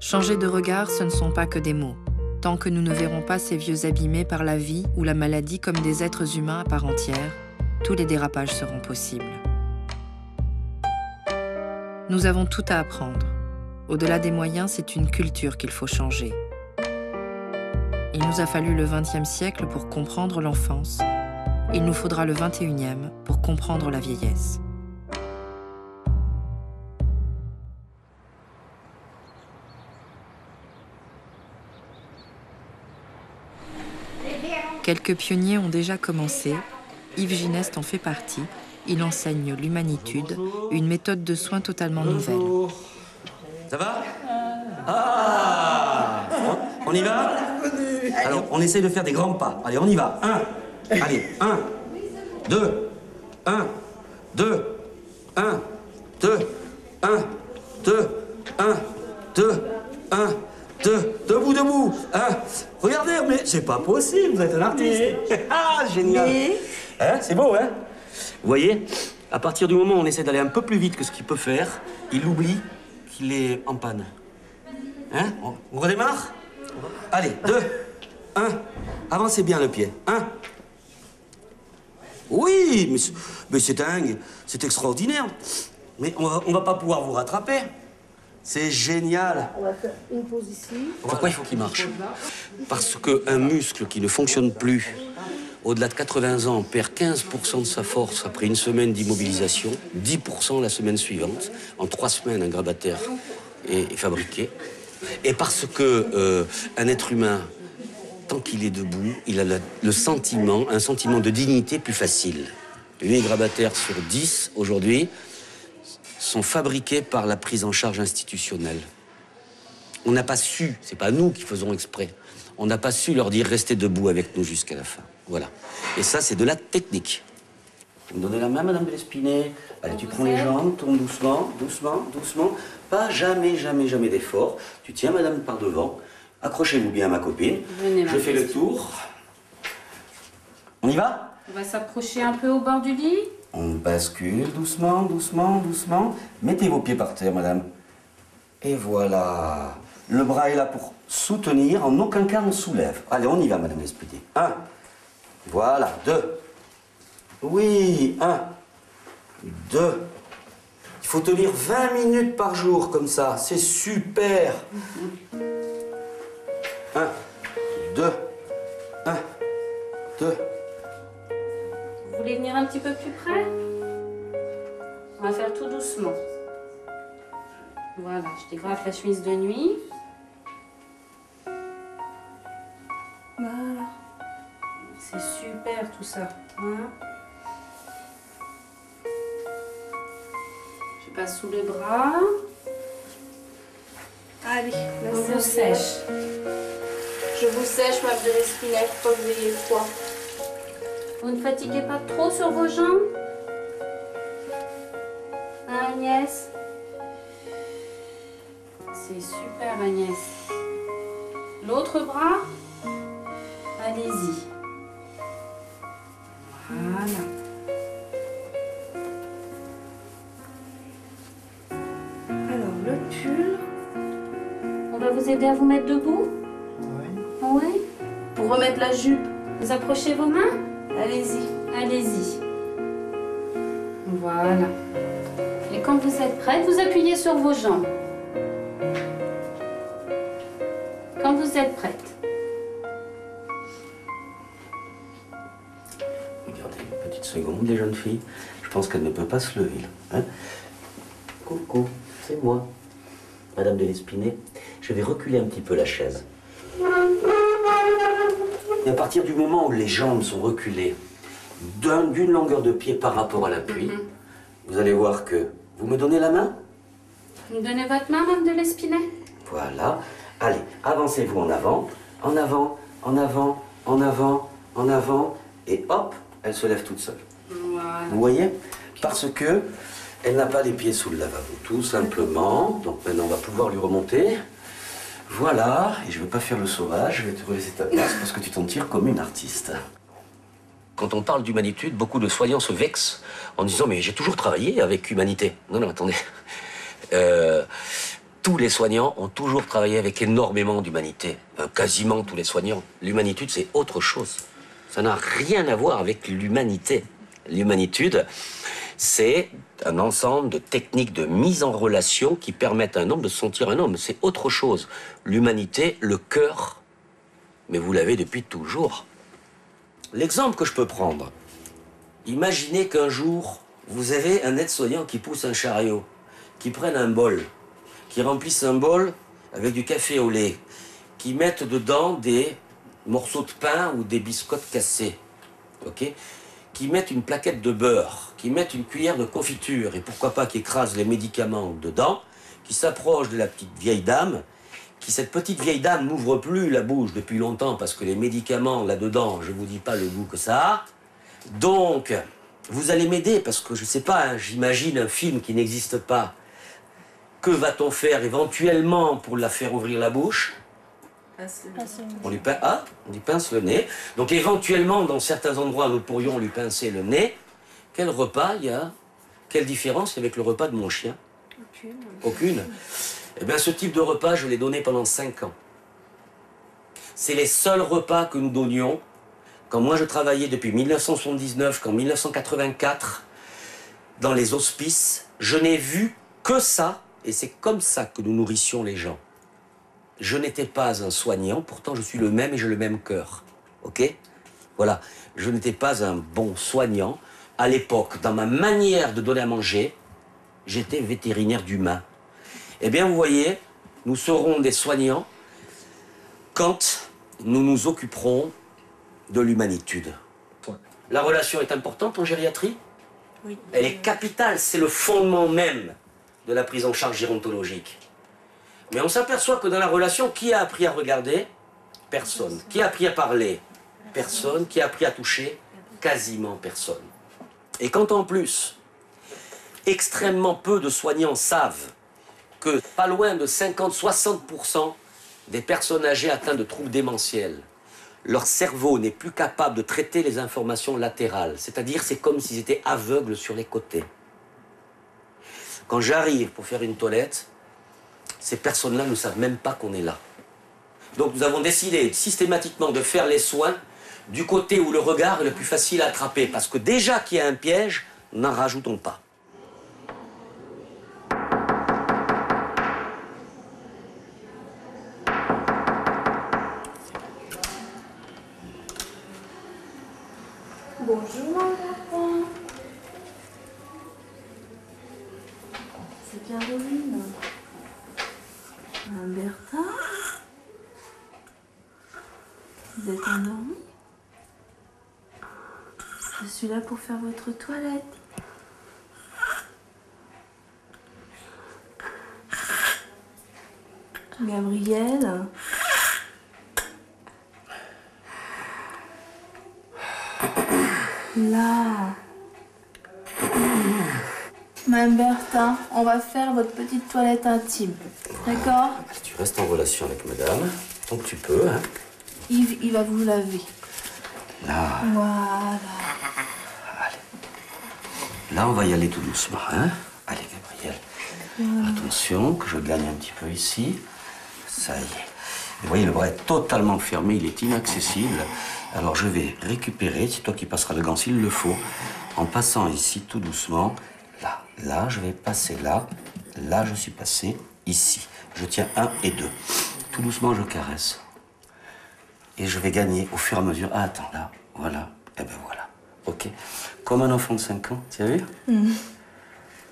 Changer de regard, ce ne sont pas que des mots. Tant que nous ne verrons pas ces vieux abîmés par la vie ou la maladie comme des êtres humains à part entière, tous les dérapages seront possibles. Nous avons tout à apprendre. Au-delà des moyens, c'est une culture qu'il faut changer. Il nous a fallu le XXe siècle pour comprendre l'enfance. Il nous faudra le XXIe pour comprendre la vieillesse. Quelques pionniers ont déjà commencé. Yves Gineste en fait partie. Il enseigne l'humanitude, une méthode de soins totalement nouvelle. Ça va? Ah! On y va? Alors, on essaie de faire des grands pas. Allez, on y va. 1. Allez, 1, 2, 1, 2, 1, 2, 1, 2, 1, 2, 1, 2. Debout, debout. Regardez, mais c'est pas possible, vous êtes un artiste. Ah, génial. Hein, c'est beau, hein? Vous voyez, à partir du moment où on essaie d'aller un peu plus vite que ce qu'il peut faire, il oublie qu'il est en panne. Hein? On redémarre? Allez, 2, 1. Avancez bien le pied. 1. Oui, mais c'est dingue, c'est extraordinaire. Mais on va pas pouvoir vous rattraper. C'est génial. On va faire une pause ici. Pourquoi il faut qu'il marche? Parce qu'un muscle qui ne fonctionne plus, au-delà de 80 ans, perd 15% de sa force après une semaine d'immobilisation, 10% la semaine suivante. En 3 semaines, un grabataire est fabriqué. Et parce que un être humain, tant qu'il est debout, il a un sentiment de dignité plus facile. 8 grabataires sur 10, aujourd'hui, sont fabriqués par la prise en charge institutionnelle. On n'a pas su, c'est pas nous qui faisons exprès, on n'a pas su leur dire restez debout avec nous jusqu'à la fin. Voilà. Et ça, c'est de la technique. Vous me donnez la main, Madame de l'Espinay. Allez, tu prends les jambes, tourne doucement, doucement, doucement. Pas jamais, jamais, jamais d'effort. Tu tiens, Madame, par devant. Accrochez-vous bien à ma copine. Je fais le tour. On y va? On va s'approcher un peu au bord du lit. On bascule doucement, doucement, doucement. Mettez vos pieds par terre, Madame. Et voilà. Le bras est là pour soutenir. En aucun cas, on soulève. Allez, on y va, Madame l'Espinay. 1. Voilà. 2. Oui. 1. 2. Il faut tenir 20 minutes par jour comme ça. C'est super. 1. 2. 1. 2. Vous voulez venir un petit peu plus près? On va faire tout doucement. Voilà, je dégrafe la chemise de nuit. Voilà. C'est super tout ça. Hein? Je passe sous le bras. Allez, On vous sèche. Je vous sèche, Madame de l'Espinay, pour que vous ayez froid. Vous ne fatiguez pas trop sur vos jambes? Hein, Agnès? C'est super, Agnès. L'autre bras? Allez-y. Voilà. Alors, le pull. On va vous aider à vous mettre debout? Oui. Oui? Pour remettre la jupe, vous approchez vos mains? Allez-y, allez-y. Voilà. Et quand vous êtes prête, vous appuyez sur vos jambes. Quand vous êtes prête. Regardez, une petite seconde, les jeunes filles. Je pense qu'elle ne peut pas se lever, là. Hein? Coucou, c'est moi. Madame de l'Espinay, je vais reculer un petit peu la chaise. Et à partir du moment où les jambes sont reculées d'une longueur de pied par rapport à l'appui, vous allez voir que... Vous me donnez la main? Vous me donnez votre main, Madame de l'Espinay? Voilà. Allez, avancez-vous en avant, en avant, en avant, en avant, en avant, et hop, elle se lève toute seule. Voilà. Vous voyez? Parce que elle n'a pas les pieds sous le lavabo, tout simplement. Donc maintenant, on va pouvoir lui remonter. Voilà, et je ne veux pas faire le sauvage, je vais te laisser ta place parce que tu t'en tires comme une artiste. Quand on parle d'humanitude, beaucoup de soignants se vexent en disant « mais j'ai toujours travaillé avec humanité ». Non, non, attendez. tous les soignants ont toujours travaillé avec énormément d'humanité. Quasiment tous les soignants. L'humanitude, c'est autre chose. Ça n'a rien à voir avec l'humanité. L'humanitude, c'est un ensemble de techniques de mise en relation qui permettent à un homme de se sentir un homme. C'est autre chose. L'humanité, le cœur, mais vous l'avez depuis toujours. L'exemple que je peux prendre, imaginez qu'un jour, vous avez un aide-soignant qui pousse un chariot, qui prenne un bol, qui remplisse un bol avec du café au lait, qui mette dedans des morceaux de pain ou des biscottes cassées, ok, qui mettent une plaquette de beurre, qui mettent une cuillère de confiture, et pourquoi pas qui écrasent les médicaments dedans, qui s'approche de la petite vieille dame, qui cette petite vieille dame n'ouvre plus la bouche depuis longtemps parce que les médicaments là-dedans, je vous dis pas le goût que ça a. Donc, vous allez m'aider parce que je sais pas, hein, j'imagine un film qui n'existe pas. Que va-t-on faire éventuellement pour la faire ouvrir la bouche? On lui pince le nez. Donc éventuellement, dans certains endroits, nous pourrions lui pincer le nez. Quel repas il y a? Quelle différence avec le repas de mon chien? Aucune. Aucune. Eh bien, ce type de repas, je l'ai donné pendant 5 ans. C'est les seuls repas que nous donnions. Quand moi, je travaillais depuis 1979 jusqu'en 1984 dans les hospices, je n'ai vu que ça, et c'est comme ça que nous nourrissions les gens. Je n'étais pas un soignant, pourtant je suis le même et j'ai le même cœur. Ok? Voilà. Je n'étais pas un bon soignant. À l'époque, dans ma manière de donner à manger, j'étais vétérinaire d'humain. Eh bien, vous voyez, nous serons des soignants quand nous nous occuperons de l'humanitude. La relation est importante en gériatrie? Oui. Elle est capitale, c'est le fondement même de la prise en charge gérontologique. Mais on s'aperçoit que dans la relation, qui a appris à regarder? Personne. Qui a appris à parler? Personne. Qui a appris à toucher? Quasiment personne. Et quand en plus, extrêmement peu de soignants savent que pas loin de 50-60% des personnes âgées atteintes de troubles démentiels, leur cerveau n'est plus capable de traiter les informations latérales. C'est-à-dire, c'est comme s'ils étaient aveugles sur les côtés. Quand j'arrive pour faire une toilette, ces personnes-là ne savent même pas qu'on est là. Donc nous avons décidé systématiquement de faire les soins du côté où le regard est le plus facile à attraper. Parce que déjà qu'il y a un piège, n'en rajoutons pas. Bonjour, Martin. C'est Caroline. Bertha. Vous êtes endormi? Je suis là pour faire votre toilette. Gabriel. Là. Madame Bertha, on va faire votre petite toilette intime. D'accord? Tu restes en relation avec madame, tant que tu peux, hein. Yves, il va vous laver. Là. Voilà. Allez. Là, on va y aller tout doucement, hein. Allez, Gabriel. Attention, que je gagne un petit peu ici. Ça y est. Vous voyez, le bras est totalement fermé, il est inaccessible. Alors, je vais récupérer, c'est toi qui passeras le gant s'il le faut, en passant ici tout doucement. Là, là, je vais passer là. Là, je suis passé ici. Je tiens 1 et 2. Tout doucement, je caresse. Et je vais gagner au fur et à mesure. Ah, attends, là, voilà. Et ben voilà. OK. Comme un enfant de 5 ans, tu as vu?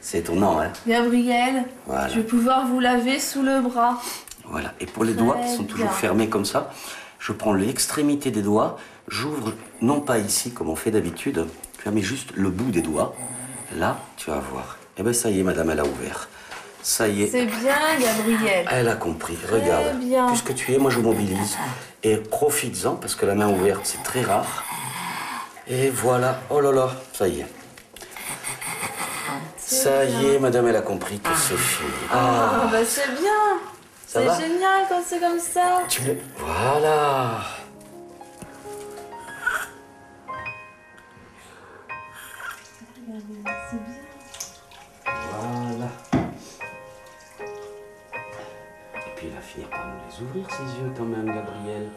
C'est étonnant, hein? Gabriel, voilà. Je vais pouvoir vous laver sous le bras. Voilà. Et pour les doigts qui sont toujours fermés comme ça, je prends l'extrémité des doigts, j'ouvre, non pas ici comme on fait d'habitude, tu mets juste le bout des doigts. Là, tu vas voir. Eh bien, ça y est, madame, elle a ouvert. Ça y est. C'est bien, Gabriel. Elle a compris. Regarde. Bien. Puisque tu es, moi, je mobilise. Et profites-en, parce que la main ouverte, c'est très rare. Et voilà. Oh là là, ça y est. Ça y est, madame, elle a compris que c'est fini. Ah, bah c'est bien. C'est génial quand c'est comme ça. Voilà. C'est bien. Voilà. ouvrir ses yeux quand même, Gabriel.